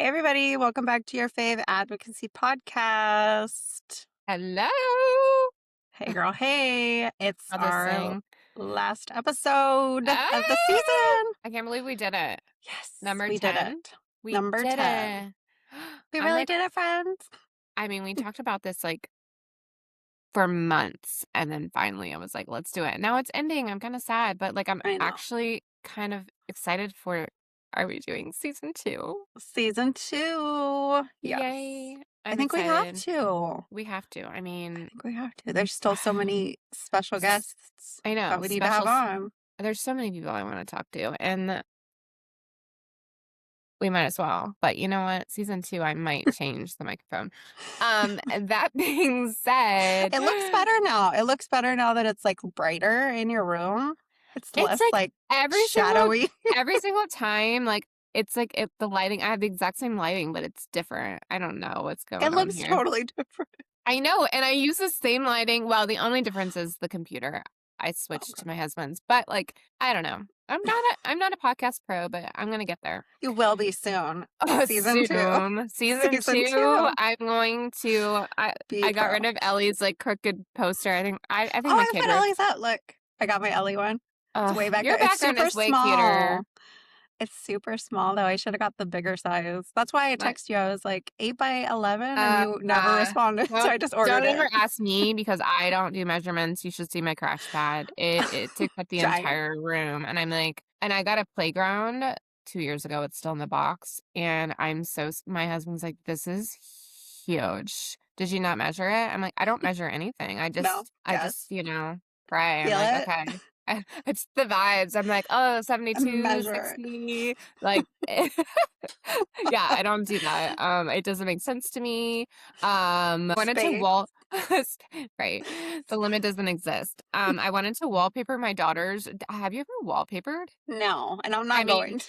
Hey, everybody. Welcome back to your fave advocacy podcast. Hello. Hey, girl. Hey. It's I'll just our sing. last episode of the Ah! season. I can't believe we did it. Yes, Number we did 10. it. We Number did 10. it. We I'm really like, did it, friends. we talked about this like for months. And then finally I was like, let's do it. Now it's ending. I'm kind of sad, but like I'm I know. actually kind of excited for are we doing season 2? Season 2. Yes. Yay. I I'm think we have excited. to. We have to. I I mean, think we have to. There's still so many special s- guests I that know, we need to have on. there's so many people I want to talk to. And we might as well. But you know what? Season 2, I might change the microphone. And that being said, It looks better now. It looks better now that it's like brighter in your room. It's it's less like like every single shadowy. every single time, like it's like the lighting. I have the exact same lighting, but it's different. I don't know what's It going on looks here. totally different. I know, and I use the same lighting. Well, the only difference is the computer. I switched Okay. to my husband's, but like I don't know. I'm not a podcast pro, but I'm gonna get there. You will be soon. Season 2. Soon. Season Season 2, 2. I'm going to Be I got pro. rid of Ellie's, like, crooked poster. I think Oh, my I kid put wrote Ellie's out. Look, I got my Ellie one. It's way back your there. It's background super is way cuter. small. It's super small, though. I should have got the bigger size. That's why I My text you. I was like 8 by 11, and you never uh, responded. So don't I just don't ordered ever it. ask me because I don't do measurements. You should see my crash pad. It took up the Giant. entire room, and I'm like and I got a playground 2 years ago. It's still in the box, and my husband's like, "This is huge. Did you not measure it?" I'm like, "I don't measure anything. I No. just I just, Yes. pray." I'm Feel like, it? "Okay." It's the vibes. I'm like, "Oh, 72, Measure. 60." Like, yeah, I don't do that. It doesn't make sense to me. I wanted to Space. right. The limit doesn't exist. I wanted to wallpaper my daughter's. Have you ever wallpapered? No, and I'm I not mean, going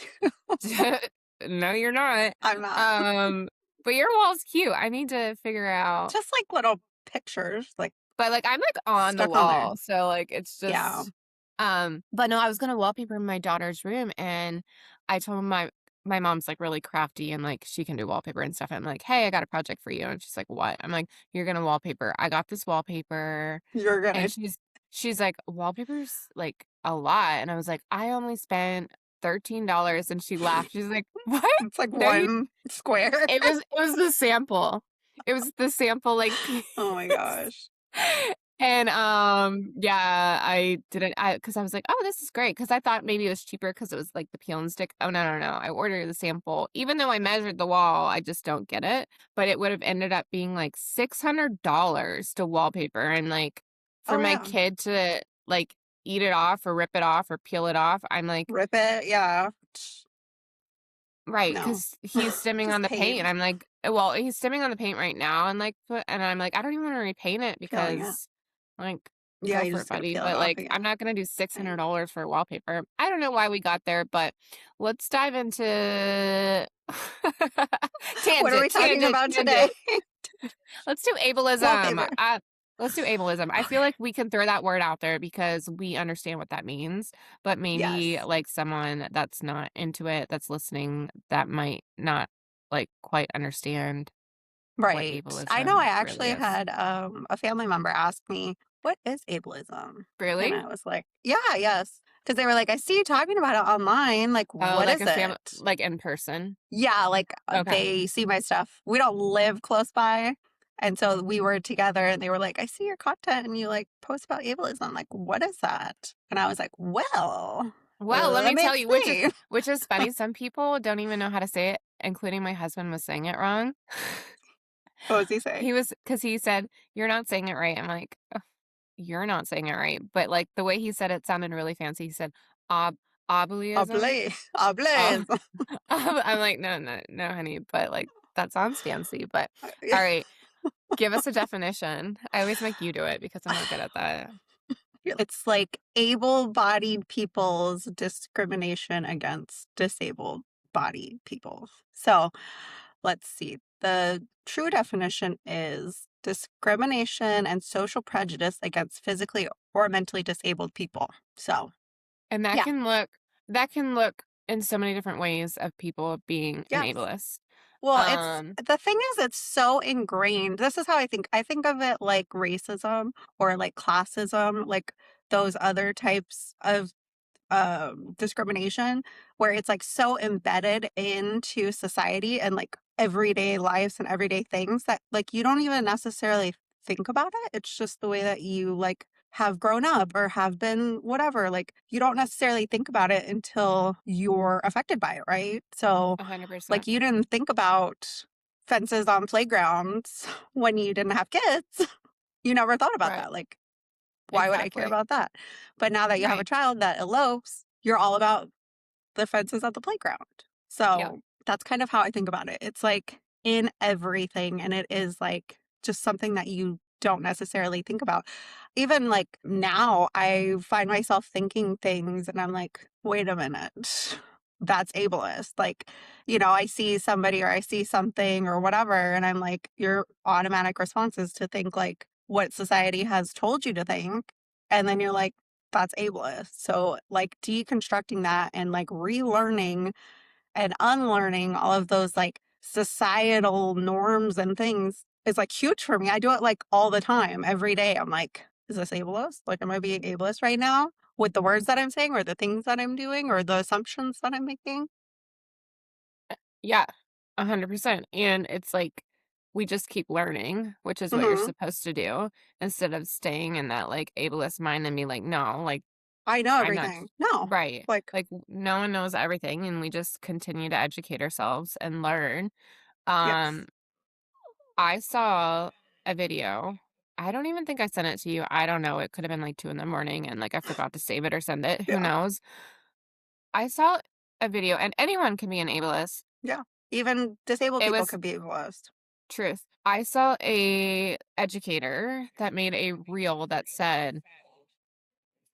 to. no, you're not. I'm not. Um, but your wall's cute. I need to figure out. Just like little pictures, like But like I'm like on the stuck on there. wall, so like it's Yeah. just but no, I was gonna wallpaper my daughter's room and I told my mom's like really crafty and like she can do wallpaper and stuff. I'm like, hey, I got a project for you. And she's like, what? I'm like, you're gonna wallpaper. I got this wallpaper. You're gonna And she's like, wallpaper's like a lot. And I was like, I only spent $13 and she laughed. She's like, what? it's like No, you one square. it was the sample. It was the sample like Oh my piece. gosh. And, yeah, I didn't because I was like, "Oh, this is great," because I thought maybe it was cheaper because it was, like, the peel and stick. Oh, no, no, no, I ordered the sample. Even though I measured the wall, I just don't get it, but it would have ended up being, like, $600 to wallpaper, and, like, for Oh my yeah. kid to, like, eat it off or rip it off or peel it off, I'm like, Rip it, yeah. right, No. because he's stimming on Just the paint, and paint. I'm like well, he's stimming on the paint right now, and, like, and I'm like, "I don't even wanna repaint it Peeling it. because" like, Yeah, "Go you for it, just gotta buddy," peel it but, off like, again. I'm not gonna do Right. $600 for wallpaper. I don't know why we got there, but let's dive into What are we tangent, talking tangent, about today? tangent. Let's do ableism. Wallpaper. Let's do ableism. I feel like we can throw that word out there because we understand what that means, but maybe, Yes. like, someone that's not into it, that's listening, that might not, like, quite understand what Right. I know I ableism really actually is. had a family member ask me, "What is ableism?" And Really? I was like, "Yeah, yes." Because they were like, "I see you talking about it online. Like, Oh, what like is a it?" like, in person? Yeah, like, Okay. they see my stuff. We don't live close by, and so we were together, and they were like, "I see your content, and you, like, post about ableism. Like, what is that?" And I was like, "Well, Well, let let me me tell you, which is explain." which is funny, some people don't even know how to say it, including my husband was saying it wrong. What was he saying? He was because he said, "You're not saying it right." I'm like, "Ugh, you're not saying it right." But, like, the way he said it sounded really fancy. He said, "Ob Oblyism?" Ablaze. Oh, Ablaze. I'm like, "No, no, no, honey," but, like, that sounds fancy, but Yeah. alright, give us a definition. I always make you do it because I'm not good at that. It's like able-bodied people's discrimination against disabled body people. So let's see. The true definition is discrimination and social prejudice against physically or mentally disabled people. So, And yeah, that can look in so many different ways of people being an yes. ableist. Well, it's Um, the thing is it's so ingrained. This is how I think. I think of it like racism or like classism, like those other types of discrimination where it's like so embedded into society and like everyday lives and everyday things that like you don't even necessarily think about it. It's just the way that you like have grown up or have been whatever. Like you don't necessarily think about it until you're affected by it, right? So 100%. like you didn't think about fences on playgrounds when you didn't have kids. You never thought about Right. that. Like why would I care Exactly. about that? But now that you have a Right. child that elopes, you're all about the fences at the playground. Yeah. So that's kind of how I think about it. It's like in everything, and it is like just something that you don't necessarily think about. Even like now, I find myself thinking things, and I'm like, wait a minute. That's ableist. Like, I see somebody or I see something or whatever, and I'm like, your automatic response is to think like what society has told you to think. And then you're like, that's ableist. So, like, deconstructing that and like relearning and unlearning all of those like societal norms and things is like huge for me. I do it like all the time, every day. I'm like, is this ableist? Like, am I being ableist right now with the words that I'm saying or the things that I'm doing or the assumptions that I'm making? Yeah. 100%. And it's like we just keep learning, which is what you're Hmm. supposed to do, instead of staying in that like ableist mind and be like, no, like I know I'm not everything. No, right. like, Like no one knows everything and we just continue to educate ourselves and learn. yes. Um, I saw a video. I don't even think I sent it to you. I don't know. It could have been like 2 in the morning and like I forgot to save it or send it. Who Yeah. knows? I saw a video and anyone can be an ableist. Yeah. Even disabled It people was could be ableist. truth. I saw a educator that made a reel that said,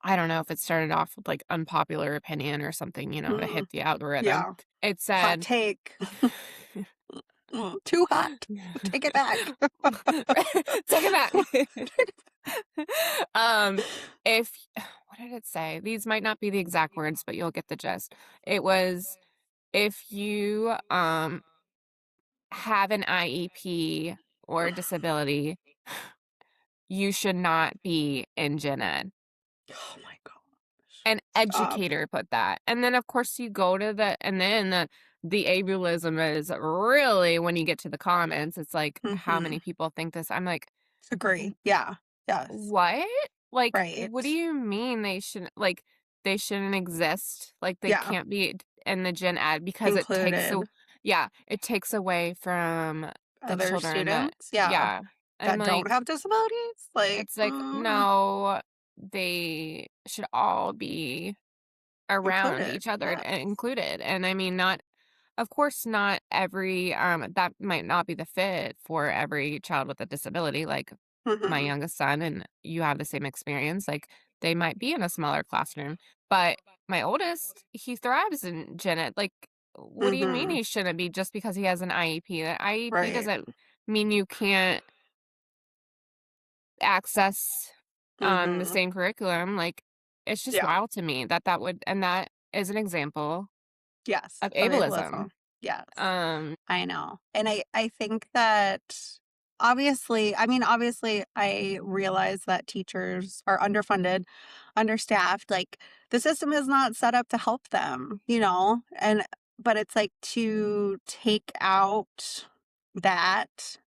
I don't know if it started off with like unpopular opinion or something, to Mm, hit the algorithm. yeah. It Hot said, take. Too hot. Take it back. take it back. um, if what did it say? These might not be the exact words, but you'll get the gist. It was if you have an IEP or a disability, you should not be in gen ed. Oh my gosh. An Stop. educator put that. And then of course you go to the ableism is really when you get to the comments, it's like how Mhm. many people think this? I'm like, Agree. Yeah. Yes. what? Like, what do Right. you mean they shouldn't exist? Like they Yeah. can't be in the gen ed because Included it takes away from the other children that students. Yeah. yeah. I'm That don't like, have disabilities. Like, it's like, no, they should all be around included. each other Yes. and included. And I mean, not, of course, not every, that might not be the fit for every child with a disability. Like my Mhm. youngest son, and you have the same experience. Like they might be in a smaller classroom, but my oldest, he thrives in gen ed. Like, what do you mean Mhm. he shouldn't be just because he has an IEP? That IEP Right. doesn't mean you can't access the Mhm. same curriculum. Like, it's just Yeah. wild to me that and that is an example Yes. of Of ableism. ableism. Yes. Um, I know. And I think that obviously I realize that teachers are underfunded, understaffed. Like the system is not set up to help them. And but it's like to take out that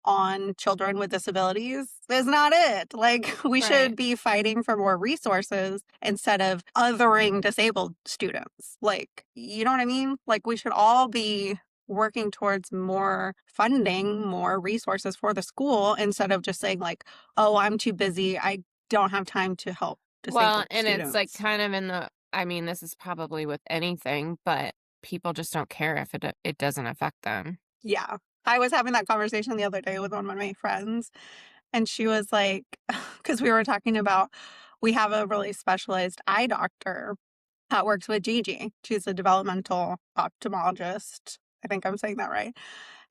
on children with disabilities is not it. Like, we right. should be fighting for more resources instead of othering disabled students. Like, you know what I mean? Like, we should all be working towards more funding, more resources for the school instead of just saying, like, oh, I'm too busy. I don't have time to help Well, disabled and it's like students. kind of I mean, this is probably with anything, but people just don't care if it doesn't affect them. Yeah. I was having that conversation the other day with one of my friends, and she was like, because we were talking about, we have a really specialized eye doctor that works with Gigi. She's a developmental ophthalmologist. I think I'm saying that right.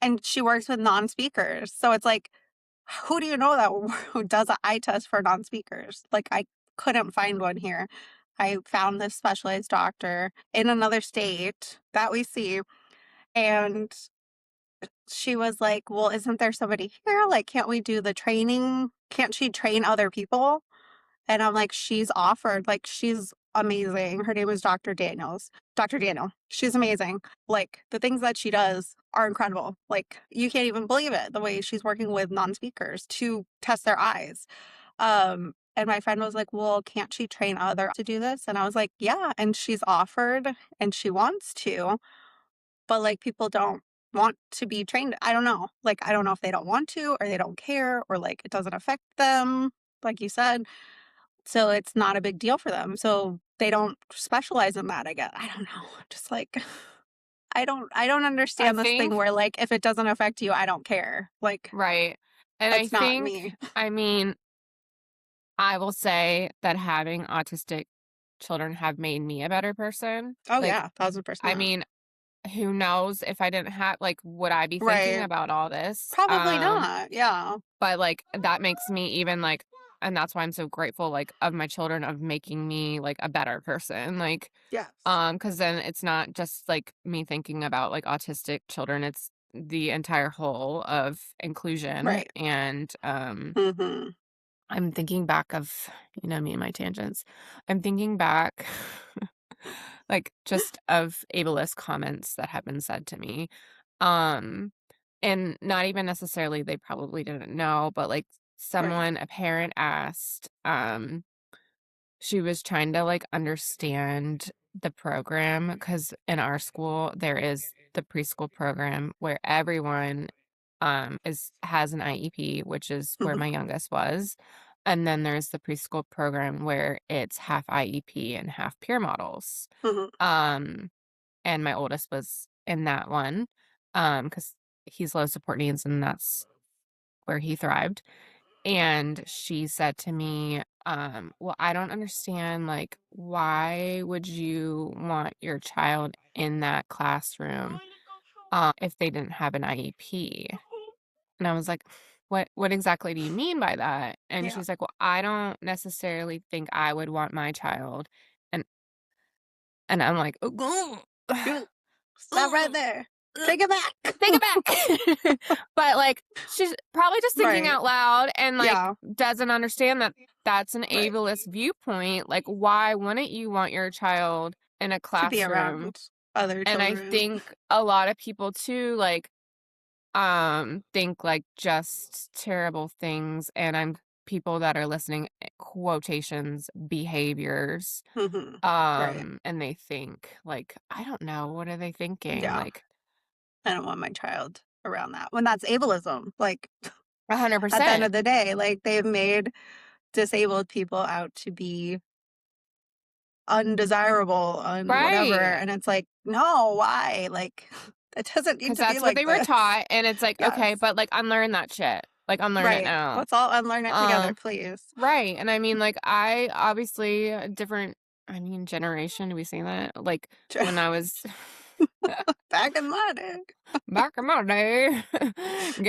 And she works with non speakers. So it's like, who do you know that who does an eye test for non speakers? Like, I couldn't find one here. I found this specialized doctor in another state that we see. And she was like, "Well, isn't there somebody here? Like, can't we do the training? Can't she train other people?" And I'm like, "She's offered, like, she's amazing. Her name is Dr. Daniel. She's amazing. Like, the things that she does are incredible. Like, you can't even believe it, the way she's working with non-speakers to test their eyes." And my friend was like, "Well, can't she train other to do this?" And I was like, "Yeah, and she's offered and she wants to, but like people don't want to be trained. I don't know. Like, I don't know if they don't want to or they don't care or like it doesn't affect them, like you said. So it's not a big deal for them. So they don't specialize in that, I guess. I don't know. Just like I don't I understand this thing think where like if it doesn't affect you, I don't care. Like right. And I it's not think, me. I mean, I will say that having autistic children have made me a better person. Oh Like, yeah, I 1000%. mean, who knows if I didn't have like, would I be thinking Right. about all this? Probably not. Yeah. But like that makes me even like, and that's why I'm so grateful, like, of my children of making me like a better person. Like, Yes. because then it's not just like me thinking about like autistic children, it's the entire whole of inclusion. Right. And Mhm. I'm thinking back of, me and my tangents. I'm thinking back, like, just of ableist comments that have been said to me. Um, and not even necessarily they probably didn't know, but like Right. a parent asked, she was trying to like understand the program because in our school there is the preschool program where everyone is has an IEP, which is where Mhm. my youngest was. And then there's the preschool program where it's half IEP and half peer models. Mhm. Um, and my oldest was in that one because he's low support needs and that's where he thrived. And she said to me, well, I don't understand, like, why would you want your child in that classroom if they didn't have an IEP? And I was like, what exactly do you mean by that? And Yeah. she's like, well, I don't necessarily think I would want my child. And I'm like, "Ugh, Ooh, stop right ugh, there. ugh, Take it back. take it back." But like she's probably just thinking Right. out loud and like Yeah. doesn't understand that that's an Right. ableist viewpoint. Like, why wouldn't you want your child in a To be classroom? around other And I children. think a lot of people too, like, think like just terrible things. And I'm people that are listening, quotations, behaviors, Mhm. Right. and they think like, I don't know, what are they thinking? Yeah. Like, I don't want my child around that. When that's ableism, like, at the end 100%. of the day, like, they've made disabled people out to be undesirable, whatever, Right. and it's like, "No, why?" Like, it doesn't need Because to be that's what like they were this. taught, and it's like, Yes. okay, but, like, unlearn that shit. Like, unlearn it Right. now. Let's all unlearn it together, Um, please. right, and I mean, like, I obviously a different I mean, generation, do we say that? Like, when I was Back in my day. back in my day,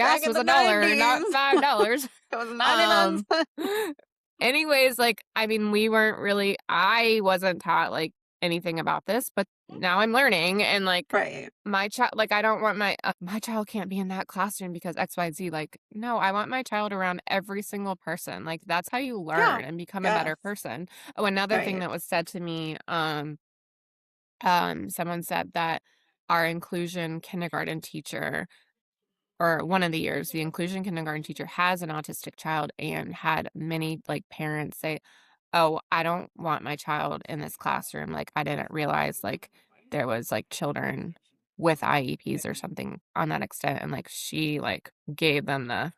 Back gas in was the a dollar, not 90s. $5. It was 99 Um, cents. anyways, like, I mean, we weren't really I wasn't taught, like, anything about this, but now I'm learning, and, like, Right. my child like, I don't want my child can't be in that classroom because XYZ, like, no, I want my child around every single person, like, that's how you Yeah. learn and become a better Yes. person. Oh, another thing Right. that was said to me, someone said that our inclusion kindergarten teacher or one of the years, the inclusion kindergarten teacher has an autistic child and had many, like, parents say, "Oh, I don't want my child in this classroom." Like, I didn't realize, like, there was, like, children with IEPs or something on that extent, and, like, she, like, gave them the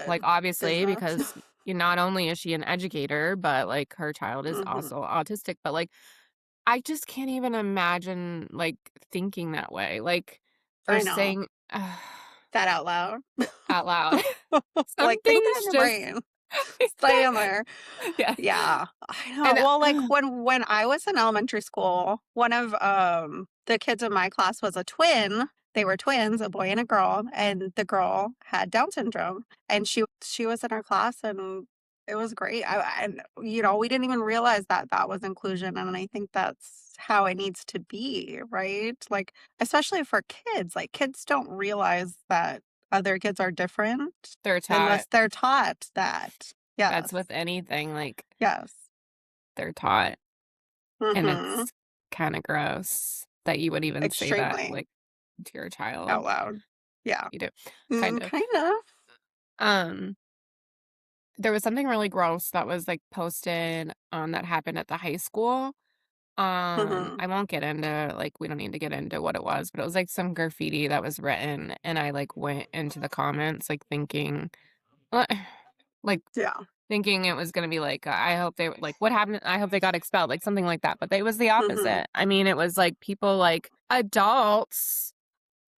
like, Good obviously, job. because not only is she an educator, but, like, her child is Mhm. also autistic, but, like, I just can't even imagine, like, thinking that way, like, or I know. saying That out loud. out loud. Some Like, think that in things your just brain. Stay in there. yeah, Yeah, I know. and, Well, like, when I was in elementary school, one of, the kids in my class was a twin. They were twins, a boy and a girl, and the girl had Down syndrome, and she was in our class, and it was great. And, we didn't even realize that that was inclusion, and I think that's how it needs to be, right? Like, especially for kids, like, kids don't realize that other kids are different They're taught. unless they're taught that. That's Yes. with anything, like, Yes. they're taught, and Mhm. it's kinda gross that you would even say that, Extremely like, to your out child. loud. Yeah. You do, kind of. Kind of. Um, there was something really gross that was, like, posted, that happened at the high school. Mhm. I won't get into, like, we don't need to get into what it was, but it was, like, some graffiti that was written, and I, like, went into the comments, like, thinking, uh, like, Yeah. thinking it was gonna be like, I hope they like, "What happened? I hope they got expelled," like, something like that, but it was the Mhm. opposite. I mean, it was, like, people, like, adults,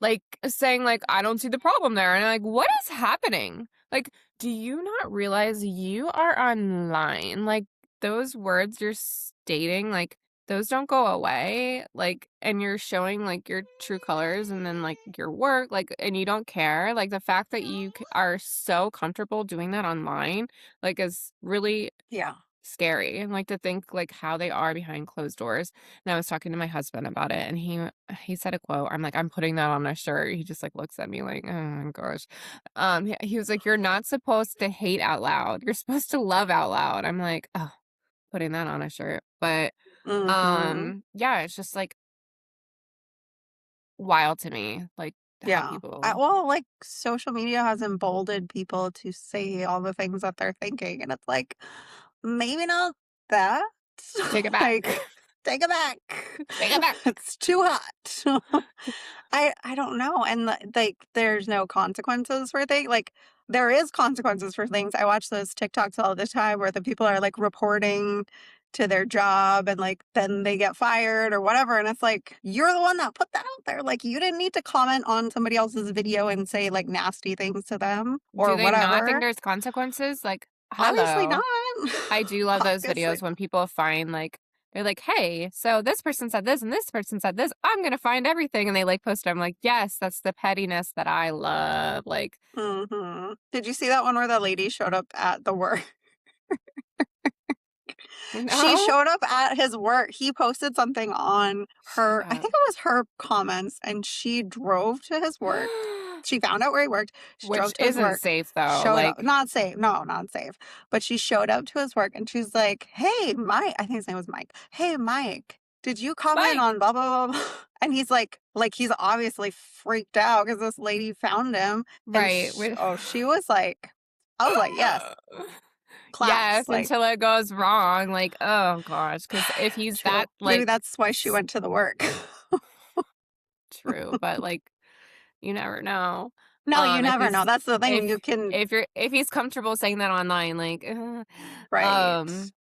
like, saying, like, "I don't see the problem there," and I'm like, "What is happening?" Like, do you not realize you are online? Like, those words you're stating, like, those don't go away, like, and you're showing, like, your true colors and then, like, your work, like, and you don't care, like, the fact that you are so comfortable doing that online, like, is really Yeah. scary, and, like, to think, like, how they are behind closed doors, and I was talking to my husband about it, and he said a quote, I'm like, "I'm putting that on a shirt." He just, like, looks at me like, "Oh my gosh." He was like, "You're not supposed to hate out loud, you're supposed to love out loud." I'm like, "Oh, putting that on a shirt." But, Mhm. yeah, it's just, like, wild to me, like, how Yeah. people Well, like, social media has emboldened people to say all the things that they're thinking, and it's like, maybe not that. take it back. Like, take it back. Take it back. It's too hot. I don't know, and, like, there's no consequences for things like, there is consequences for things. I watch those TikToks all the time where the people are, like, reporting to their job and, like, then they get fired or whatever, and it's like, "You're the one that put that out there, like, you didn't need to comment on somebody else's video and say, like, nasty things to them Do or they not think whatever." there's consequences? Like, Obviously hello. not. I do love those Obviously videos when people find, like, they're like, "Hey, so this person said this and this person said this. I'm gonna find everything," and they, like, post it. I'm like, "Yes, that's the pettiness that I love." Like, Mhm. Did you see that one where the lady showed up at the work? She no. showed up at his work. He posted something on Shut her I up. think it was her comments, and she drove to his work. She found out where he worked. She Which drove to his isn't work, safe though, showed up like, not safe, no, not safe, but she showed up to his work, and she's like, "Hey, Mike," I think his name was Mike. "Hey, Mike, did you comment Mike! on blah, blah, blah, blah?" And he's like, he's obviously freaked out because this lady found him, and Right, with she was like I was like, "Yes, claps," Yes, like until it goes wrong, like, oh gosh, because if he's true. that, Maybe like, that's why she went to the work. true, but, like, you never know. No, you If never know. he's That's the thing. if You can if he's comfortable saying that online, like, right.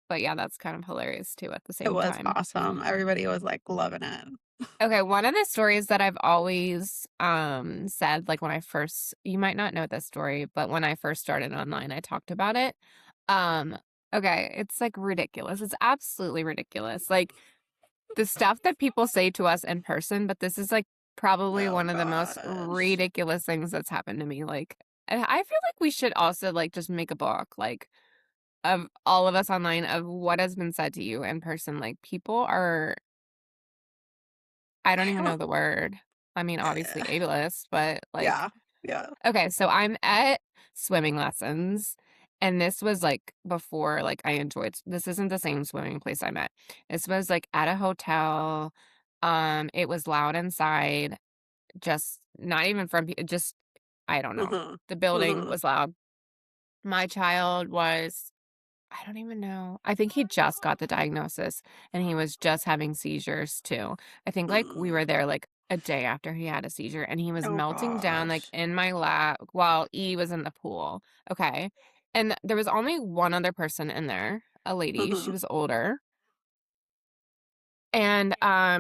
but yeah, that's kind of hilarious too at the It same was time. awesome. Everybody was, like, loving it. Okay, one of the stories that I've always said, like when I first, you might not know this story, but when I first started online, I talked about it. Um, okay, it's like ridiculous. It's absolutely ridiculous. Like the stuff that people say to us in person, but this is like probably Oh one of the most gosh. ridiculous things that's happened to me. Like, and I feel like we should also like just make a book, like of all of us online of what has been said to you in person. Like people are, I don't I even know don't the word. I mean, obviously ableist, but like, yeah. Yeah. okay, so I'm at swimming lessons. And this was like before, like I enjoyed, this isn't the same swimming place I'm at. This was like at a hotel. It was loud inside, just not even from, just, I don't know. Mhm. The building Mhm. was loud. My child was, I don't even know. I think he just got the diagnosis and he was just having seizures too. I think like we Mm. were there like a day after he had a seizure and he was Oh melting down like gosh. in my lap while E was in the pool. Okay. And there was only one other person in there, a lady. She Mhm. was older. And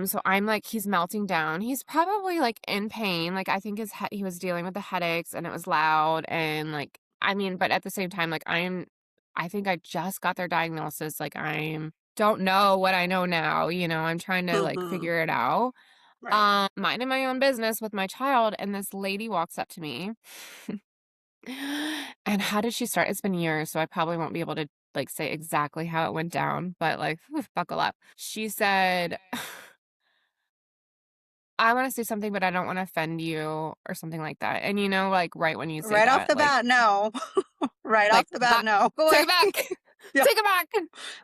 so I'm like he's melting down. He's probably like in pain. Like I think he was dealing with the headaches and it was loud and like I mean, but at the same time like I think I just got their diagnosis. Like I'm don't know what I know now, I'm trying to like Mhm. figure it out. Right. Minding my own business with my child and this lady walks up to me. And how did she start? It's been years, so I probably won't be able to like say exactly how it went down, but like buckle up. She said I wanna say something, but I don't wanna offend you or something like that. And, like, right when you say Right off that, the bat, no. Right off like, the bat, no. Go take away. it back. Yeah, Take it back.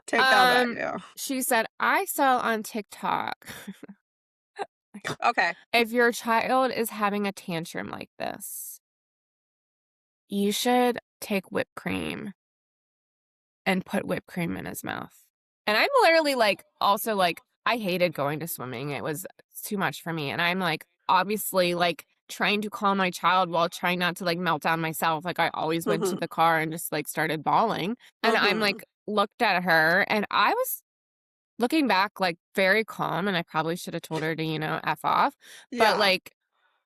take that back, yeah. She said, "I saw on TikTok, Okay. if your child is having a tantrum like this, you should take whipped cream and put whipped cream in his mouth." And I'm literally like, also like, I hated going to swimming. It was too much for me. And I'm like, obviously, like, trying to calm my child while trying not to like melt down myself. Like, I always went to Mhm, the car and just like started bawling. And I'm mhm. like, looked at her and I was looking back, like, very calm. And I probably should have told her to, F off. But Yeah, like,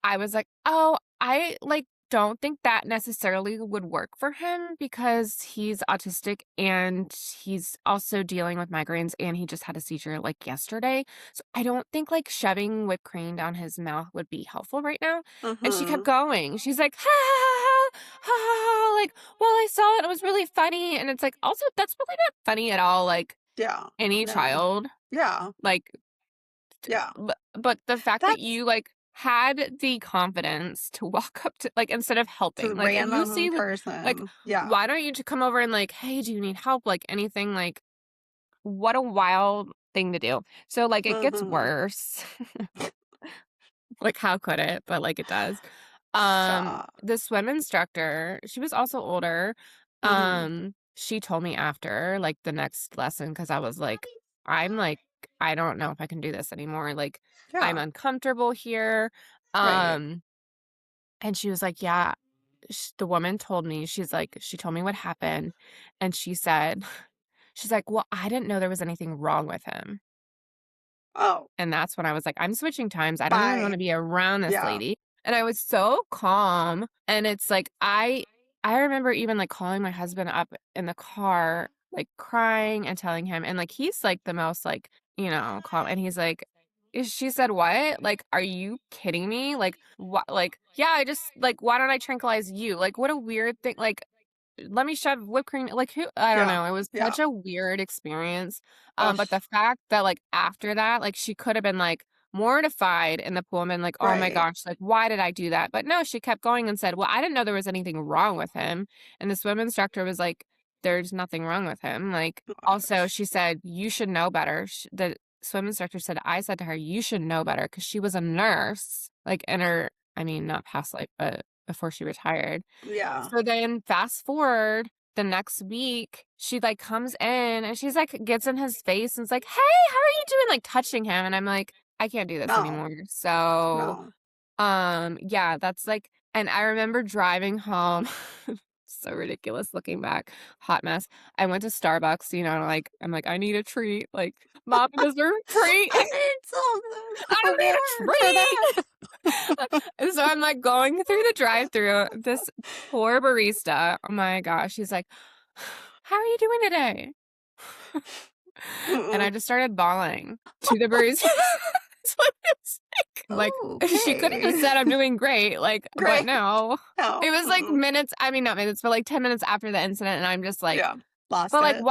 I was like, "Oh, I, like, don't think that necessarily would work for him because he's autistic and he's also dealing with migraines and he just had a seizure, like, yesterday. So I don't think, like, shoving whipped cream down his mouth would be helpful right now." And she kept mhm. going. She's like, "Ha, ha, ha, ha, ha, ha, like, well, I saw it. It was really funny." And it's like, also, that's really not funny at all. Like, Yeah, any no. child, Yeah, like, yeah. but the fact that That's you, like, had the confidence to walk up to like, instead of helping, the like, if you random see the like, person. Yeah. why don't you just come over and like, "Hey, do you need help?" Like, anything, like, what a wild thing to do. So, like, it gets Mhm. worse. Like, how could it? But, like, it does. Stop. The swim instructor, she was also older. Mhm. She told me after, like, the next lesson because I was like, "I'm like, I don't know if I can do this anymore, like, I'm Yeah, uncomfortable here." right. Um, and she was like, "Yeah." The woman told me, she told me what happened, and she said she's like, "Well, I didn't know there was anything wrong with him." Oh, And that's when I was like, "I'm switching times. I don't even wanna bye. be around this Yeah, lady." And I was so calm, and it's like, I remember even, like, calling my husband up in the car, like, crying and telling him and, like, he's, like, the most, like, calm, and he's like, she said, "What? Like, are you kidding me? Like, what? Like, yeah, I just like, why don't I tranquilize you?" Like, what a weird thing, like, let me shove whipped cream like, who I don't yeah, know, it was yeah. such a weird experience, Ugh, but the fact that, like, after that, like, she could have been, like, mortified in the pool and been like, "Oh my right. gosh, like, why did I do that?" But no, she kept going and said, "Well, I didn't know there was anything wrong with him." And the swim instructor was like, "There's nothing wrong with him." Like, also, Gosh. she said, "You should know better." The swim instructor said, I said to her, "You should know better," because she was a nurse, like, in her I mean, not past life, but before she retired. Yeah. So then fast forward the next week, she like comes in and she's like gets in his face and is like, "Hey, how are you doing?" Like touching him. And I'm like, I can't do this No, anymore. So no. yeah, that's like and I remember driving home. So ridiculous looking back. Hot mess. I went to Starbucks, like I'm like, I need a treat. Like, mom deserves a treat. I need some I need a reward for that. treat. And so I'm, like, going through the drive-through, this poor barista, oh my gosh, she's like, "How are you doing today?" And I Mm-mm. just started bawling to the barista. That's what it's she could have just Okay. said, "I'm doing great," like, but Great. no. No. It was, like, Mm-mm. not minutes, but, like, 10 minutes after the incident, and I'm just like Yeah. Lost but, it.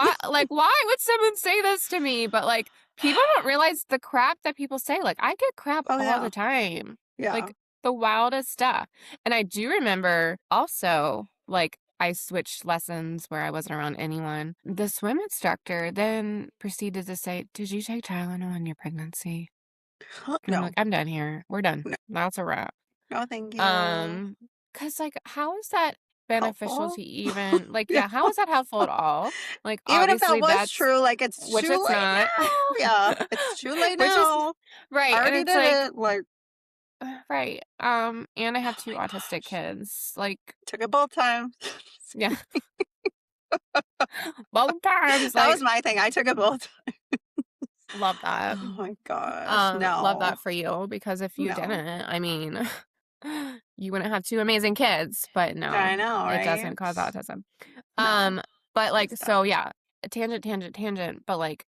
why would someone say this to me? But, like, people don't realize the crap that people say, like, I get crap Oh, all the yeah. time, Yeah. like, the wildest stuff, and I do remember also, like, I switched lessons where I wasn't around anyone. The swim instructor then proceeded to say, "Did you take Tylenol in your pregnancy?" And I'm like, No. "I'm done here. We're done. No. That's a wrap." No, thank you. Um, cause like, how is that beneficial Helpful? to even like, Yeah. yeah, how is that helpful at all? Like, Even if that obviously was that's true, like, it's which too it's late not. now. Yeah. It's too late Which is now. right, and Already it's did like it. Like, right, and I have oh 2 my autistic gosh. kids, like, Took it both times. yeah, both times, That was like, my thing. I took it both. love that. Oh my gosh. Love No. that for you because if you No. didn't, I mean, you wouldn't have 2 amazing kids, but no, I know, it right? doesn't cause autism. No. Um, but, like, Please so, stop. yeah, tangent, tangent, tangent, but, like,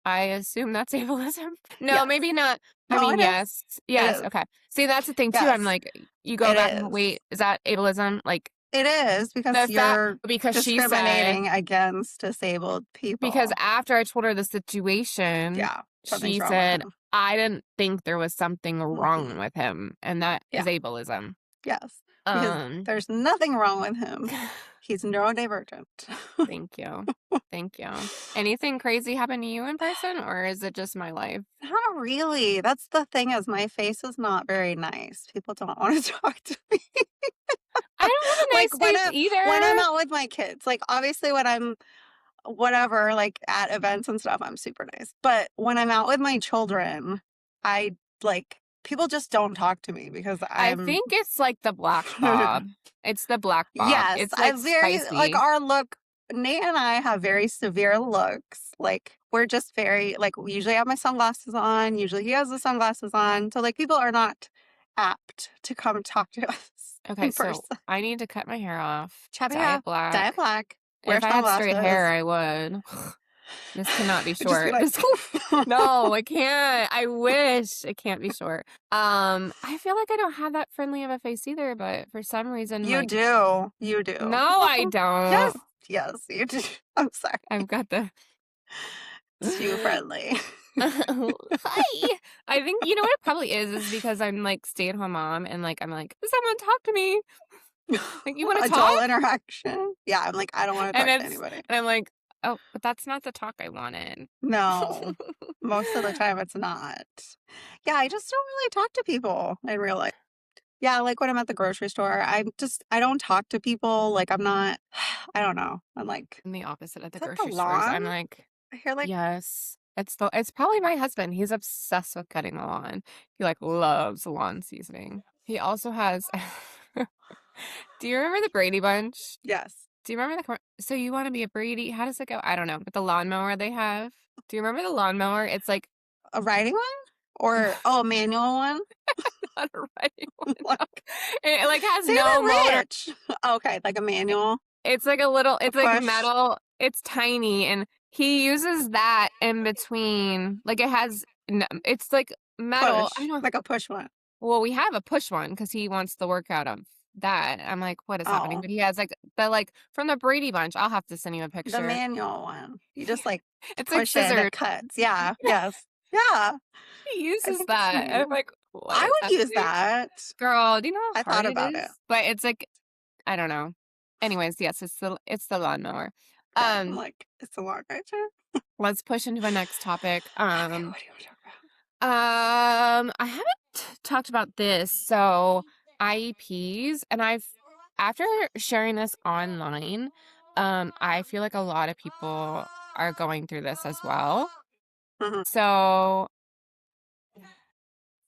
I assume that's ableism? No, Yes. maybe not. I No, mean, it is. yes. It Yes, is. okay. See, that's the thing too, I'm Yes, like, you go it back and is. wait, is that ableism? Like, It is the because fact you're because she said discriminating against disabled because people. after I told her the situation, Yeah. something's She wrong with said, him. "I didn't think there was something wrong Mhm. with him," and that is Yeah. ableism. Yes. Because Um, there's nothing wrong with him. He's neurodivergent. thank you. Thank you. Anything crazy happen to you in person, or is it just my life? Not really. That's the thing is my face is not very nice. People don't wanna talk to me. I don't have a Like, nice face when I'm either. out with my kids, like, obviously, when I'm whatever, like, at events and stuff, I'm super nice. But when I'm out with my children, I like, people just don't talk to me because I I'm think it's like the black bob. It's the black bob. Yes, It's I like very like, spicy. our look Nate and I have very severe looks, like, we're just very like, we usually have my sunglasses on, usually he has the sunglasses on, so, like, people are not apt to come talk to us Okay, in so person. I need to cut my hair off, Chubby dye it half, dye it black. black, wear If I had straight sunglasses, hair, I would. This cannot be and just be short. like, This "Poof." no, it can't. I wish it can't be short. I feel like I don't have that friendly of a face either, but for some reason, You like, do, you do. no, I Yes, don't. yes, you do. I'm sorry. I've got the Too friendly. hi. I think you know what it probably is because I'm like stay-at-home mom and like I'm like, someone talk to me. Like, you want to talk? Adult interaction? Yeah, I'm like, I don't wanna And talk to it's anybody. and I'm like, oh, but that's not the talk I wanted. No, most of the time it's not. Yeah, I just don't really talk to people in real life. Yeah, like when I'm at the grocery store, I don't talk to people, like, I'm not I don't know. I'm like, I'm the opposite at the "Is that the grocery stores. lawn?" I'm like, I hear, like, yes. It's probably my husband. He's obsessed with cutting the lawn. He like loves lawn seasoning. He also has Do you remember the Brady Bunch? yes. Do you remember so you want to be a Brady? How does it go? I don't know. But the lawnmower they have. Do you remember the lawnmower? It's like A riding one? Or a manual one? not a riding one. No. Like, It like has say no they're motor. rich. Okay, like a manual, It's like a little, a it's like push metal. It's tiny, and he uses that in between. Like it has, it's like metal. I don't. like a push one. Well, we have a push one because he wants the workout of that. I'm like, what is happening? Oh, But he has like the like from the Brady Bunch. I'll have to send you a the picture. manual one. You just, like, It's like push it and scissors. it cuts. Yeah, yes. Yeah, He I uses think it's that. And neat. I'm like, what I is would use happening? that. Girl, do you know I how hard thought it about it. is? But it's like, I don't know. Anyways, yes, it's the lawnmower. Okay, I'm Um, like, "It's a long right turn?" let's push into a next topic. Okay, what do you wanna talk about? I haven't talked about this. So IEPs, and I've after sharing this online, I feel like a lot of people are going through this as well. Mhm, So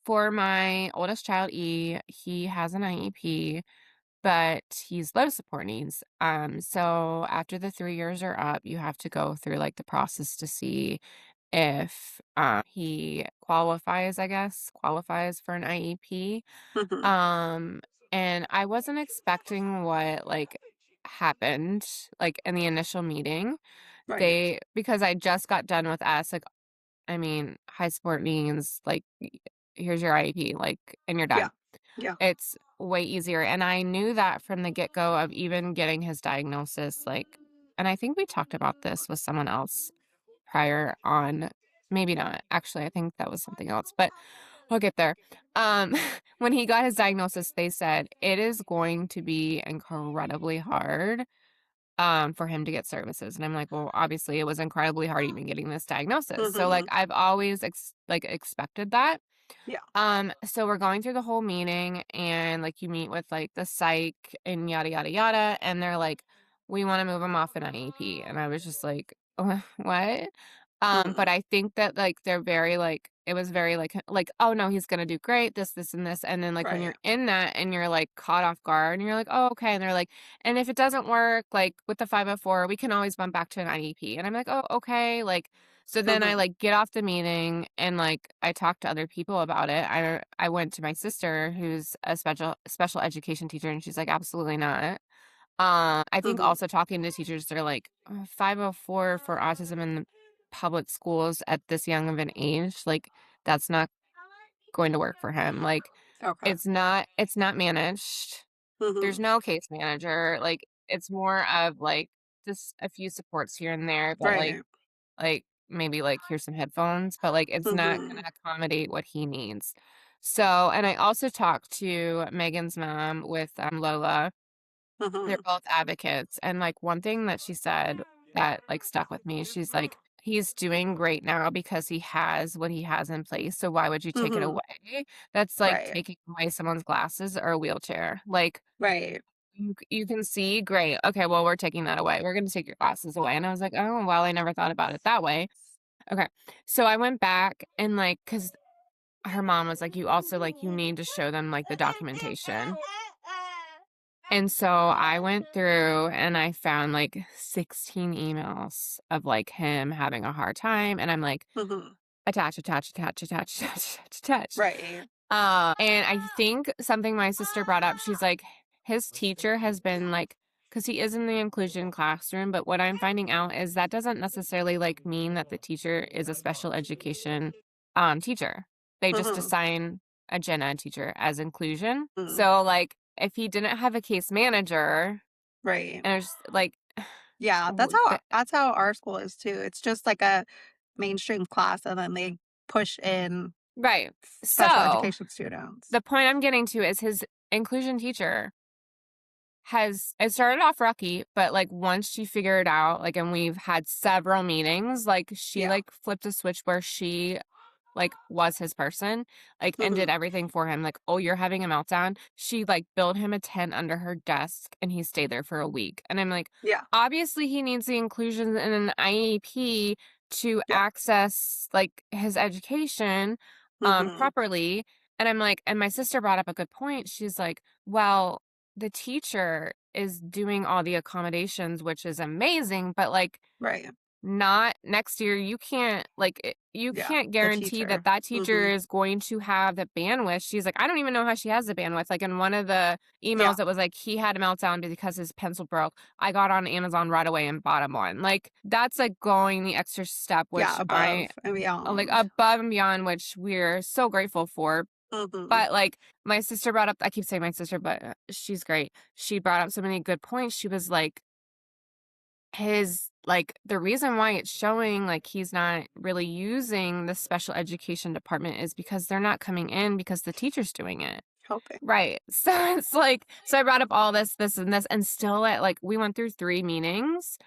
for my oldest child, he has an IEP, but he's low support needs. So after the 3 years are up, you have to go through like the process to see if he qualifies, I guess, qualifies for an IEP. mhm, Um, and I wasn't expecting what like happened like in the initial meeting. right. Because I just got done with us, like I mean, high support needs like here's your IEP, like and you're Yeah, done. yeah, It's way easier, and I knew that from the get-go of even getting his diagnosis, like and I think we talked about this with someone else prior on maybe not, actually, I think that was something else, but I'll get there. Um, when he got his diagnosis, they said, "It is going to be incredibly hard, for him to get services," and I'm like, "Well, obviously, it was incredibly hard even getting this diagnosis." So, like, mhm, I've always expected that. yeah, So we're going through the whole meeting and like you meet with like the psych and yada yada yada, and they're like, we want to move him off an IEP. And I was just like, what? But mhm, I think that like they're very like it was very like, oh no, he's gonna do great, this and this. And then like when right, you're in that and you're like caught off guard and you're like, oh, okay. And they're like, and if it doesn't work, like with the 504, we can always bump back to an IEP. And I'm like, oh, okay. Like so then I mhm, like get off the meeting and like I talked to other people about it. I went to my sister who's a special education teacher and she's like absolutely not. I think mhm, also talking to teachers they're like 504 for autism in the public schools at this young of an age like that's not going to work for him. Like okay, it's not managed. There's mhm, no case manager. Like it's more of like just a few supports here and there but right, like maybe like here's some headphones, but like it's not Mhm. gonna accommodate what he needs. So, and I also talked to Megan's mom with Lola. They're Mhm. both advocates, and, like, one thing that she said that, like, stuck with me, she's like, "He's doing great now because he has what he has in place, so why would you take it Mhm. away?" That's like Right. taking away someone's glasses or a wheelchair. Like, Right. you can see, great, okay, well, we're taking that away. We're gonna take your glasses away, and I was like, "Oh, well, I never thought about it that way." Okay, so I went back and, like, cause her mom was like, "You also, like, you need to show them, like, the documentation." And so I went through and I found like 16 emails of like him having a hard time. And I'm like, Mhm. attach, attach, attach, attach, attach, attach, attach. Right. And I think something my sister brought up, she's like, his teacher has been like, because he is in the inclusion classroom, but what I'm finding out is that doesn't necessarily like mean that the teacher is a special education teacher. They just Mhm. assign a gen ed teacher as inclusion. Mm. So like if he didn't have a case manager Right. and it's like Yeah, w- the, that's how our school is too. It's just like a mainstream class, and then they push in right. special So education students. the point I'm getting to is his inclusion teacher has it started off rocky, but, like, once she figured out, like, and we've had several meetings, like, she, Yeah. like, flipped a switch where she, like, was his person, like, and did Mhm. everything for him, like, "Oh, you're having a meltdown?" She, like, built him a tent under her desk, and he stayed there for a week, and I'm like, Yeah. "Obviously, he needs the inclusion in an IEP to Yeah. access, like, his education, Mhm. properly," and I'm like and my sister brought up a good point, she's like, "Well, the teacher is doing all the accommodations, which is amazing, but, like, Right. not next year, you can't, like, you Yeah. can't The guarantee that teacher. that teacher Mhm. is going to have the bandwidth." She's like, "I don't even know how she has the bandwidth." Like, in one of the emails Yeah. that was like, he had a meltdown because his pencil broke. I got on Amazon right away and bought him one. Like, that's, like, going the extra step, Yeah, which I above and like, beyond. above and beyond, which we're so grateful for. Mhm. But, like, my sister brought up I keep saying my sister, but, she's great. She brought up so many good points. She was like, his like, the reason why it's showing, like, he's not really using the special education department is because they're not coming in because the teacher's doing it. Helping. Right. So, it's like so I brought up all this, and this, and still at, like we went through 3 meetings,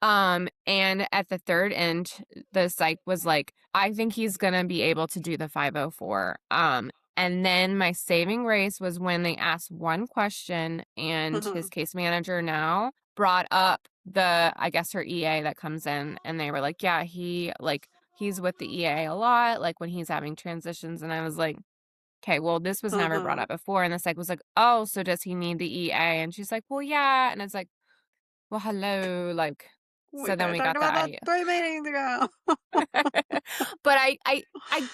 and at the 3rd end, the psych was like, "I think he's gonna be able to do the 504." And then my saving grace was when they asked one question and his Mhm. case manager now brought up I guess her EA that comes in, and they were like, "Yeah, he's with the EA a lot, like, when he's having transitions," and I was like, "Okay, well, this was never brought Mhm. up before," and the psych was like, "Oh, so does he need the EA?" And she's like, "Well, yeah," and it's like, "Well, hello," like, We so could then have we talked got the about that idea. 3 meetings ago. But I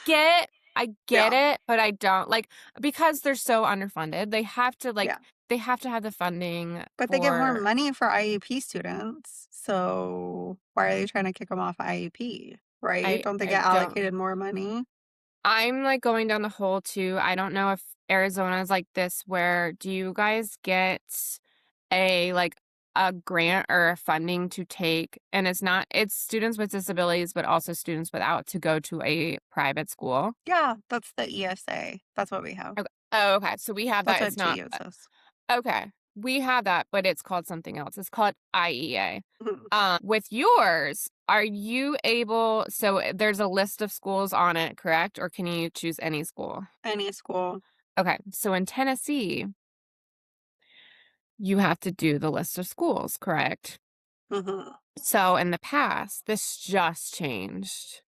get Yeah. it, but I don't like, because they're so underfunded, Yeah. they have to have the funding But they give more for money for IEP students, so why are they trying to kick them off IEP, right? Don't they I get don't allocated more money? I'm, like, going down the hole too. I don't know if Arizona is like this, where do you guys get like, a grant or a funding to take, and it's students with disabilities, but also students without, to go to a private school? Yeah, that's the ESA. That's what we have. Okay. Oh, okay, so we have That's that, what it's G not uses. okay. We have that, but it's called something else. It's called IEA. Mhm. With yours, are you able there's a list of schools on it, correct? Or can you choose any school? Any school. Okay, so in Tennessee, you have to do the list of schools, correct? Mhm. So in the past, this just changed.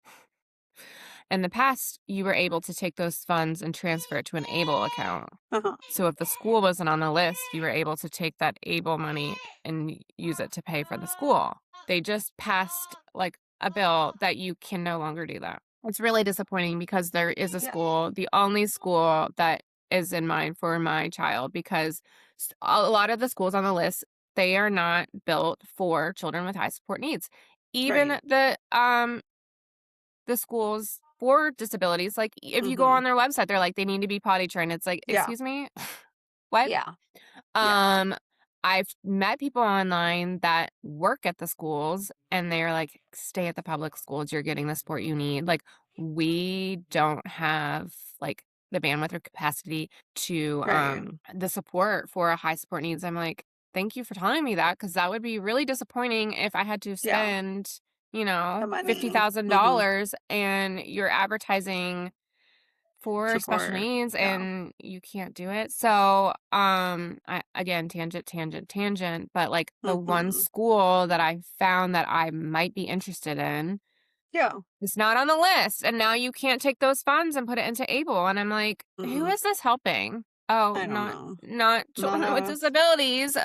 In the past, you were able to take those funds and transfer it to an ABLE account. Uh-huh. So if the school wasn't on the list, you were able to take that ABLE money and use it to pay for the school. They just passed like a bill that you can no longer do that. It's really disappointing because there is a Yeah. school, the only school that is in mind for my child, because a lot of the schools on the list, they are not built for children with high support needs. Even Right. the schools for disabilities, like, if you go Mhm. on their website, they're like, "They need to be potty trained." It's like, Yeah. "Excuse me? What?" Yeah. Yeah. Um, I've met people online that work at the schools, and they're like, "Stay at the public schools, you're getting the support you need." Like, we don't have, like, the bandwidth or capacity to, Right. the support for a high support needs. I'm like, "Thank you for telling me that, because that would be really disappointing if I had to Yeah. spend, The money. $50,000 and you're advertising for special Support. needs Yeah. and you can't do it." So, I again, tangent, but, like, the one Mhm. school that I found that I might be interested in Yeah. is not on the list, and now you can't take those funds and put it into Able, and I'm like, "Who Mm. is this helping?" Oh, I don't not know. Not children with us. disabilities,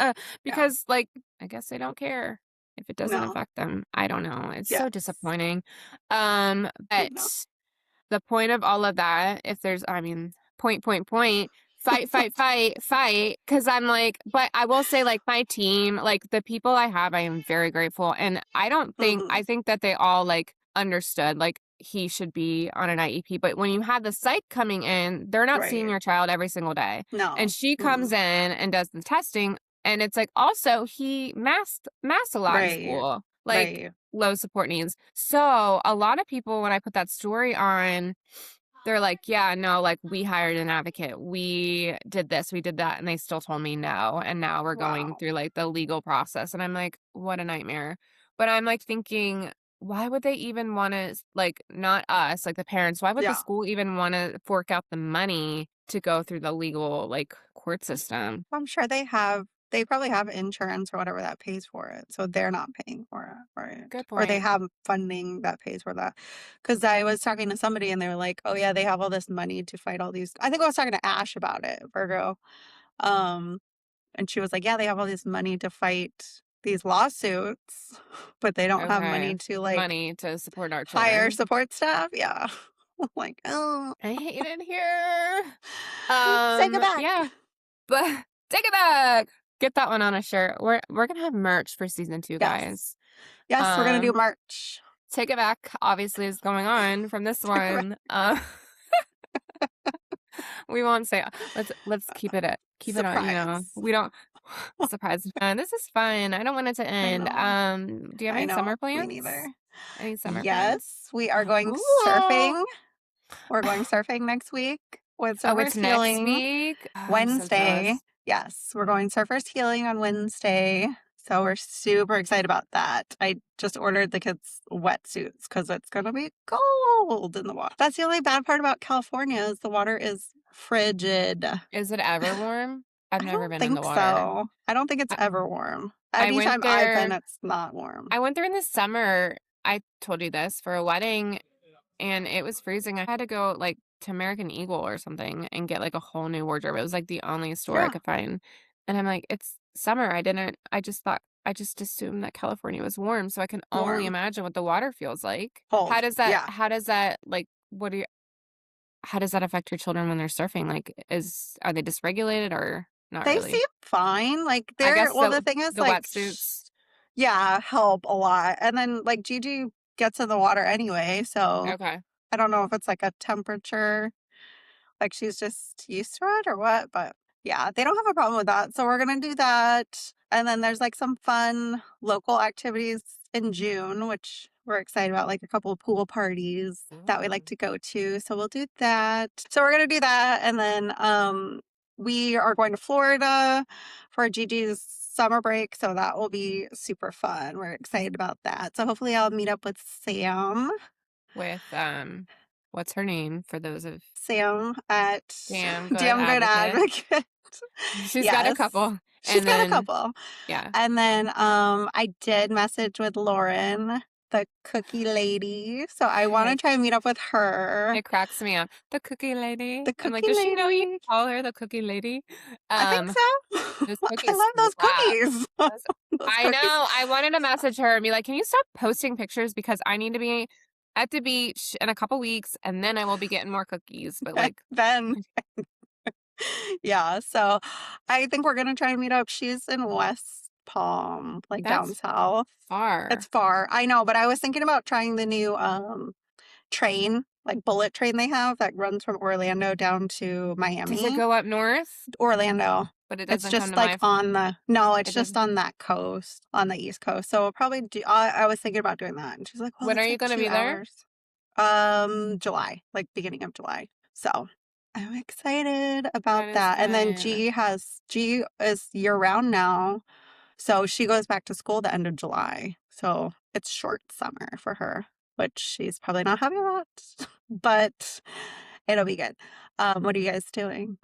Yeah. because, like, I guess they don't care if it doesn't No. affect them. I don't know, it's so Yes. disappointing. No. But the point of all of that, if there's I mean, point, fight, because I'm like but I will say, like, my team, like, the people I have, I am very grateful, and I Mhm. think that they all, like, understood, like, he should be on an IEP, but when you have the psych coming in, they're not seeing Right. your child every single day, and No. she comes Mm. in and does the testing, and it's like, also, he masked a lot in Right. school, like, Right. low support needs. So, a lot of people, when I put that story on, they're like, "Yeah, no, like, we hired an advocate. We did this, we did that," and they still told me no, and now we're going Wow. through, like, the legal process, and I'm like, "What a nightmare." But I'm, like, thinking, why would they even wanna like, not us, like, the parents, why would the Yeah. school even wanna fork out the money to go through the legal, like, court system? I'm sure they probably have insurance or whatever that pays for it, so they're not paying for it, right? Good Or they point. have funding that pays for that. Because I was talking to somebody and they were like, "Oh, yeah, they have all this money to fight all these." I think I was talking to Ash about it, Virgo, um, and she was like, "Yeah, they have all this money to fight these lawsuits, but they don't have Okay. money to, like, Money to support our hire children. support staff." Yeah. I'm like, "Oh, I hate it here. take it back." Yeah, but take it back. Get that one on a shirt. We're gonna have merch for season 2, Yes. guys. Yes, we're gonna do Um, March. Take It Back obviously is going on from this Take it back. one. We won't say let's keep it on, Surprise. we don't surprise this is fun. I don't want it to I end. know. Do you have I any know. summer Me plans? neither. Any summer plans? Yes, we are going Ooh. surfing. We're going surfing next week with Oh, it's Surfers next Healing week? Oh, I'm so Wednesday. jealous. Yes, we're going Surfers Healing on Wednesday. So we're super excited about that. I just ordered the kids wetsuits because it's going to be cold in the water. That's the only bad part about California is the water is frigid. Is it ever warm? I've I never don't been in the think water. so. I don't think it's I ever warm. I went Anytime I've been, there it's not warm. I went there in the summer. I told you this, for a wedding, and it was freezing. I had to go, like, to American Eagle or something and get, like, a whole new wardrobe. It was, like, the only store I Yeah, could find, and I'm like, "It's summer." I just assumed that California was warm, so I can only warm. imagine what the water feels like. Cold. Yeah. Like, what do you how does that affect your children when they're surfing? Like, are they dysregulated or not They really? seem fine. Like, I they're guess well, the thing is, the like, wetsuits. yeah, help a lot. And then, like, Gigi gets in the water anyway, so Okay. I don't know if it's, like, a temperature, like, she's just used to it or what, but yeah, they don't have a problem with that. So we're gonna do that. And then there's, like, some fun local activities in June, which we're excited about, like a couple of pool parties that we like Ooh. to go to. So we'll do that. So we're gonna do that. And then we are going to Florida for Gigi's summer break. So that will be super fun. We're excited about that. So hopefully I'll meet up with With, what's her name for those of Sam at Damn Good Damn Good Advocate? Advocate. She's got a Yes. couple, She's and got a then couple. yeah, And then, I did message with Lauren, the cookie lady, so I wanna it try and meet up with her. it cracks me up. "The cookie lady." The I'm like, cookie "Does she know you lady. call her the cookie lady?" I think Um, so. those I cookies love those slap. cookies. Those Those I cookies. know, I wanted to message her and be like, "Can you stop posting pictures because I need to be at the beach in a couple weeks, and then I will be getting more cookies," but, like, Then yeah, so I think we're gonna try and meet up. She's in West Palm, like, down that's south. It's far. far, I know, but I was thinking about trying the new, train, like, bullet train they have that runs from Orlando down to Does it Miami. go up north? Orlando. But it It's doesn't come just to like my on the no, it's it just doesn't on that coast, on the East Coast. So we'll probably do I was thinking about doing that. And she's like, "Well, when are it's you like gonna 2 be there? hours." July, like beginning of July. So I'm excited about That is that. And then fun. G is year round now. So she goes back to school the end of July. So it's short summer for her, which she's probably not happy about, but it'll be good. What are you guys doing?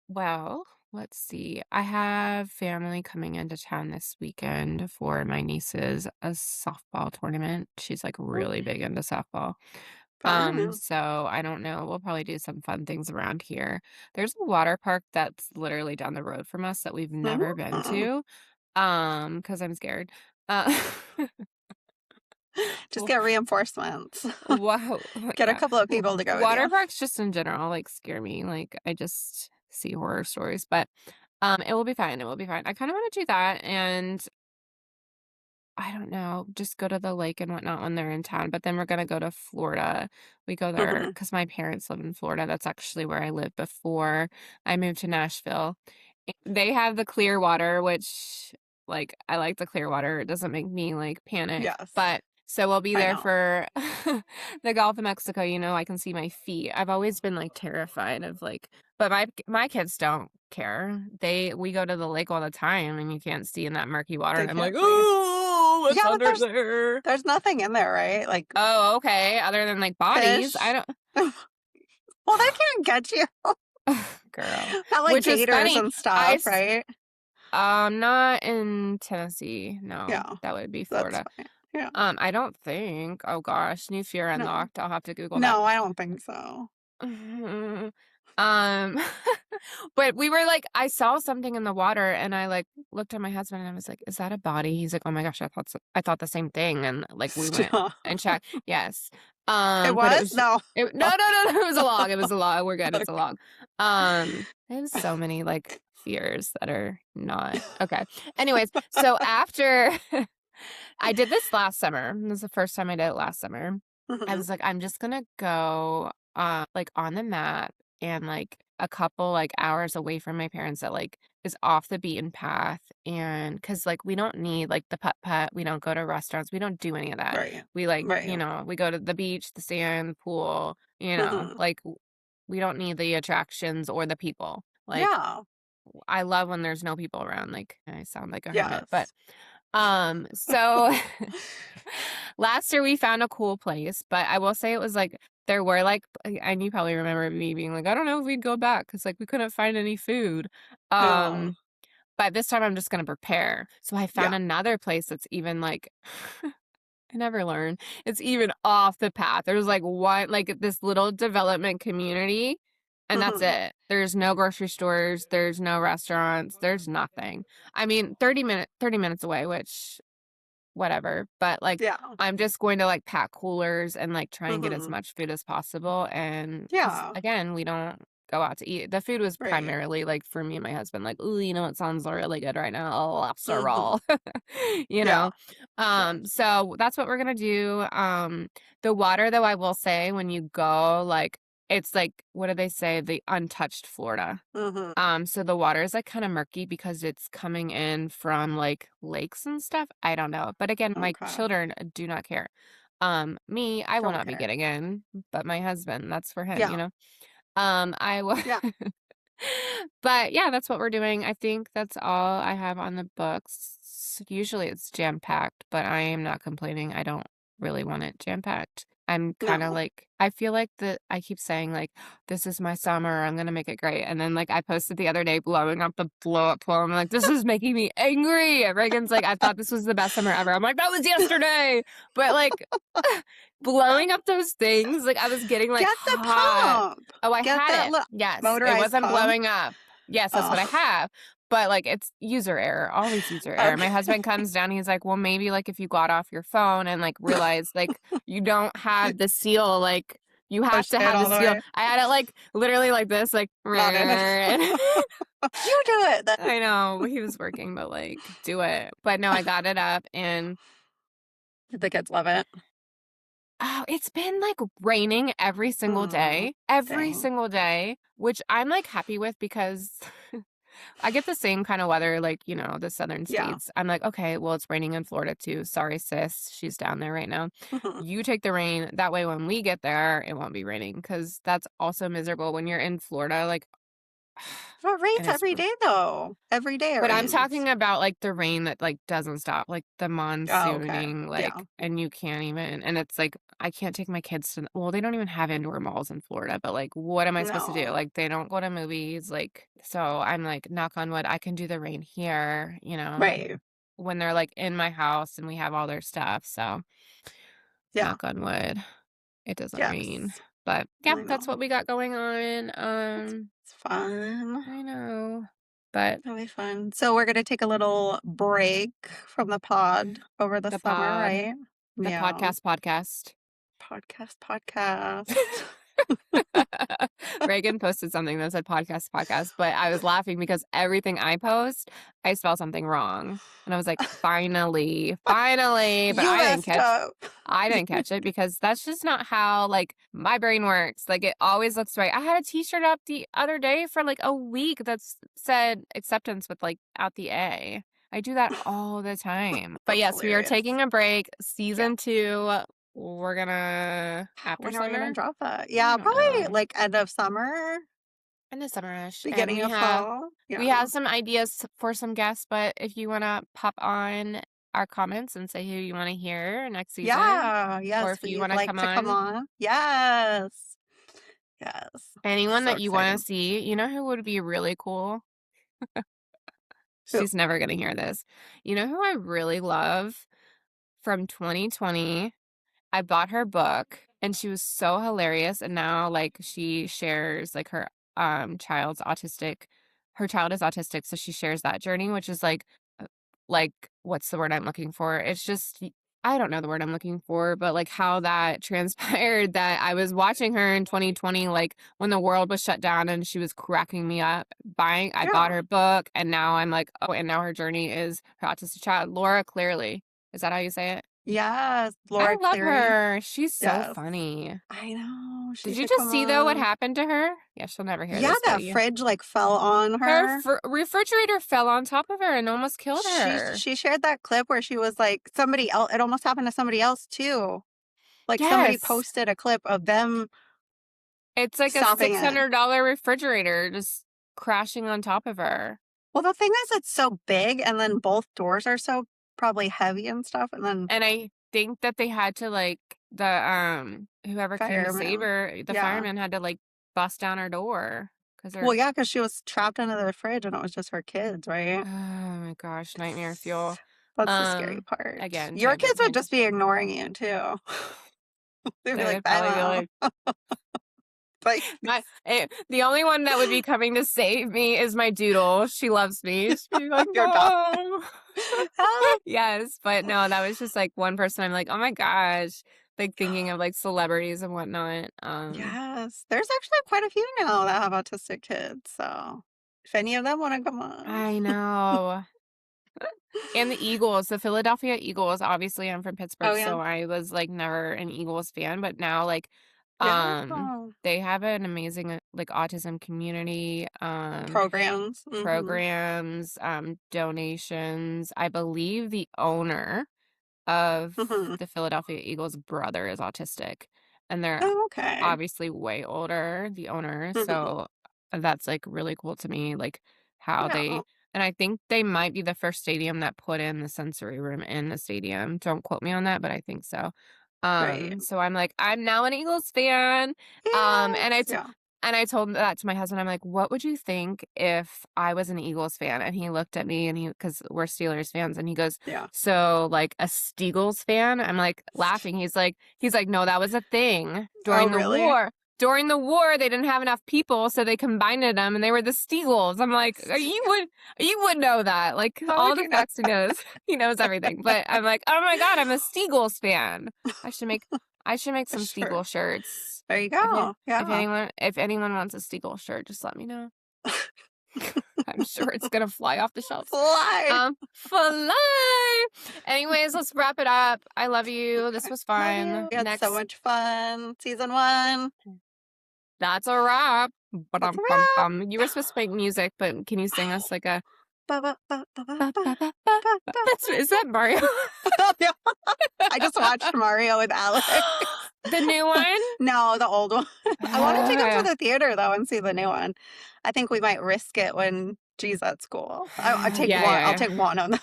Well, let's see. I have family coming into town this weekend for my niece's a softball tournament. She's like Oh, really big into softball. fun. So I don't know. We'll probably do some fun things around here. There's a water park that's literally down the road from us that we've never been Mhm. to. Because I'm scared. Just get reinforcements. Wow. Get a Yeah. couple of W people to go with water you. parks just in general, like, scare me, like, I just see horror stories, but, it will be fine, it will be fine. I kinda wanna do that, and I don't know, just go to the lake and whatnot when they're in town, but then we're gonna go to Florida. We go there Mhm. because my parents live in Florida, that's actually where I lived before I moved to Nashville. They have the clear water, which, like, I like the clear water. It doesn't make me, like, panic, Yes, but so we'll be I there know. for the Gulf of Mexico, I can see my feet. I've always been, like, terrified of, like but my kids don't care. We go to the lake all the time, and you can't see in that murky water, They and I'm like, can't see. "Oh, what's Yeah, but under there?" there's nothing in there, right? Like Oh, okay, other than, like, bodies, I fish. don't Well, they can't get you. girl. Not like Which is gators funny. and I stuff, right? Not in Tennessee, no, Yeah, that would be that's Florida. fine. Yeah, I don't think. Oh gosh, new fear no. unlocked. I'll have to Google that. No, I don't think so. Mhm. Um, but we were like, I saw something in the water, and I like looked at my husband, and I was like, "Is that a body?" He's like, "Oh my gosh, I thought the same thing," and like we went Stop. and checked. Yes, It but was? No. no, no, no, no, it was a log. It was a log. We're good. It's a Okay. log. I have so many like fears that are not okay. Anyways, so after I did this last summer. This was the first time I did it last summer. I Mhm. was like, I'm just gonna go like on the map and like a couple like hours away from my parents that like is off the beaten path and because like we don't need like the putt, we don't go to restaurants, we don't do any of that. Right. We like, Right. we go to the beach, the sand, the pool, Mhm. like we don't need the attractions or the people. Like Yeah. I love when there's no people around. Like I sound like a hermit, but Yes. so last year we found a cool place, but I will say it was like there were like and you probably remember me being like, I don't know if we'd go back because like we couldn't find any food. Oh, Um, but this time I'm just gonna prepare. So I found yeah. another place that's even like I never learn. It's even off the path. There's like one like this little development community and that's Mhm. it. There's no grocery stores, there's no restaurants, there's nothing. I mean, 30 minutes away, which whatever, but, like, Yeah. I'm just going to, like, pack coolers and, like, try and get as Mhm. much food as possible, and because Yeah. again, we don't go out to eat. The food was Right. primarily, like, for me and my husband, like, "Ooh, you know what sounds really good right now? A lobster Mhm. roll." You Yeah. know? Yes. So that's what we're gonna do. The water, though, I will say, when you go, like, it's like, what do they say? The untouched Florida. Mhm. So the water is like kind of murky because it's coming in from like lakes and stuff. I don't know. But again, my Okay. children do not care. Me, I will Don't not be care. getting in, but my husband, that's for him, Yeah. I will Yeah. but yeah, that's what we're doing. I think that's all I have on the books. Usually it's jam-packed, but I am not complaining. I don't really want it jam-packed. I'm kind of No. like, I feel like that I keep saying like, this is my summer. I'm going to make it great. And then like I posted the other day blowing up the blow up pool. I'm like, this is making me angry. And Reagan's like, I thought this was the best summer ever. I'm like, that was yesterday. But like blowing up those things, like I was getting like Get the hot. pump. Oh, I Get had that it. Yes, it motorized wasn't pump. blowing up. Yes, that's what I Oh, have. But, like, it's user error, always user error. My okay. husband comes down, he's like, "Well, maybe, like, if you got off your phone and, like, realized, like, you don't have the seal, like, you have Push to it have the all the seal." way. I had it, like, literally like this, like, Not in it. and You do it then. I know, he was working, but, like, do it. But no, I got it up and The kids love it. oh, it's been, like, raining Mm, every dang. single day, which I'm, like, happy with because I get the same kind of weather, like, the southern Yeah. states. I'm like, okay, well, it's raining in Florida too. Sorry, sis. She's down there right now. You take the rain. That way, when we get there, it won't be raining because that's also miserable when you're in Florida. Like, Well, it rains and it's every day, though. Every day it But I'm rains. talking about, like, the rain that, like, doesn't stop, like, the Oh, okay. monsooning, Yeah. like, and you can't even and it's like, I can't take my kids to well, they don't even have indoor malls in Florida, but, like, what am I supposed to do? No. Like, they don't go to movies, like so I'm like, knock on wood, I can do the rain here, Right. when they're, like, in my house and we have all their stuff, so Yeah. knock on wood, it doesn't rain. Yes. But, yeah, I that's know. what we got going on, It's fun. I know, but That'll be fun. So we're gonna take a little break from the pod over the the summer, pod right? the Yeah. podcast. Podcast. Reagan posted something that said podcast, but I was laughing because everything I post, I spell something wrong. And I was like, finally, but You messed up. I didn't catch it because that's just not how like my brain works. Like it always looks right. I had a t-shirt up the other day for like a week that said acceptance with like out the A. I do that all the time. But That's yes, we are hilarious. taking a break. Yeah. Season 2, we're gonna after When are we gonna summer. drop that? I Yeah, don't probably know. like end of summer, End of summerish, and beginning of fall. we Yeah. have some ideas for some guests, but if you wanna pop on our comments and say who you wanna hear next season, Yeah. or Yes, if who you you'd wanna like come to come on, on. Yes. Yes. anyone So that you wanna excited. see, you know who would be really cool? Who? She's never gonna hear this. You know who I really love from 2020? I bought her book and she was so hilarious and now like she shares like child's autistic her child is autistic so she shares that journey which is uh, like what's the word I'm looking for? It's just I don't know the word I'm looking for, but like how that transpired that I was watching her in 2020 like when the world was shut down and she was cracking me up I bought Yeah. her book and now I'm like, oh, and now her journey is her autistic child, Laura Clearly. Is that how you say it? Yes. I Laura love Cleary. her. She's so Yes. funny. I know. Did She you should just come see, though, what on. happened to her? Yeah, she'll never hear Yeah, this, but that yeah. fridge like fell on Her her. refrigerator fell on top of her and almost killed her. She shared that clip where she was like somebody else. It almost happened to somebody else too. Like somebody Yes. posted a clip of them It's like a stopping it. $600 refrigerator just crashing on top of her. Well, the thing is, it's so big, and then both doors are so probably heavy and stuff, and then And I think that they had to, like, whoever came to save fireman. her, the Yeah. fireman had to, like, bust down her door because Well, her yeah, because she was trapped under the fridge, and it was just her kids, oh right? my gosh, nightmare fuel. That's the scary part. Again, Your tangent, kids would tangent. just be ignoring you too. They'd be like, They'd "Bye, probably be mom." like Like, the only one that would be coming to save me is my doodle. She loves me. She'd be like, your dog. "Mom." Help. Yes, but no, that was just, like, one person I'm like, "Oh my gosh," like, thinking of, like, celebrities and whatnot. Yes, there's actually quite a few now that have autistic kids, so if any of them wanna come on. I know. And the Eagles, the Philadelphia Eagles, obviously, I'm from Oh, Pittsburgh, yeah? so I was, like, never an Eagles fan, but now, like, Yeah. they have an amazing, like, autism community, Programs. Mhm. programs, donations. I believe the owner of Mhm. the Philadelphia Eagles' brother is autistic, and they're Oh, okay. obviously way older, the owner, Mhm. so that's, like, really cool to me, like, how Yeah. they and I think they might be the first stadium that put in the sensory room in the stadium. Don't quote me on that, but I think so. Right. So I'm like, I'm now an Eagles fan. And Yes. Yeah. I told that to my husband. I'm like, what would you think if I was an Eagles fan? And he looked at me and because we're Steelers fans, and he goes, Yeah. so like a Steagles fan? I'm like laughing. He's like, no, that was a thing Oh, during the really? war. During the war, they didn't have enough people, so they combined them, and they were the Steagles. I'm like, you would know that, like How all would the you know? facts he knows, he knows everything. But I'm like, oh my god, I'm a Steagles fan. I should make I should make some Sure. Steagle shirts. There you go. Yeah. If anyone wants a Steagle shirt, just let me know. I'm sure it's gonna fly off the shelves. Fly. Fly. Anyways, let's wrap it up. I love you. This Okay. was Love fun. you. We had so Next much fun. Season 1. That's a wrap. That's a wrap. Ba-dum-bum-bum. You were supposed to make music, but can you sing us like a Ba, ba, ba, ba, ba, ba, ba, ba, ba, ba, ba, ba? Is that Mario? Yeah. I just watched Mario with Alex. The new one? No, the old one. I want to take him to Uh, the theater though and see the new one. I think we might risk it when G's at school. I take yeah, one. yeah, I'll yeah. take one of them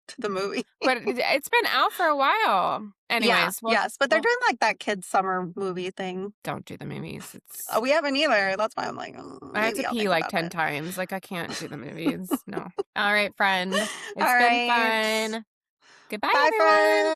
to the movie. But it's been out for a while. Yeah, Anyways, yes, but they're well, doing like that kids summer movie thing. don't do the movies. It's We haven't either. That's why I'm like, I have to maybe I'll pee think like about 10 it. times. Like I can't do the movies. No. All right, friend. All It's been right. fun. Goodbye, Bye, everyone. friend.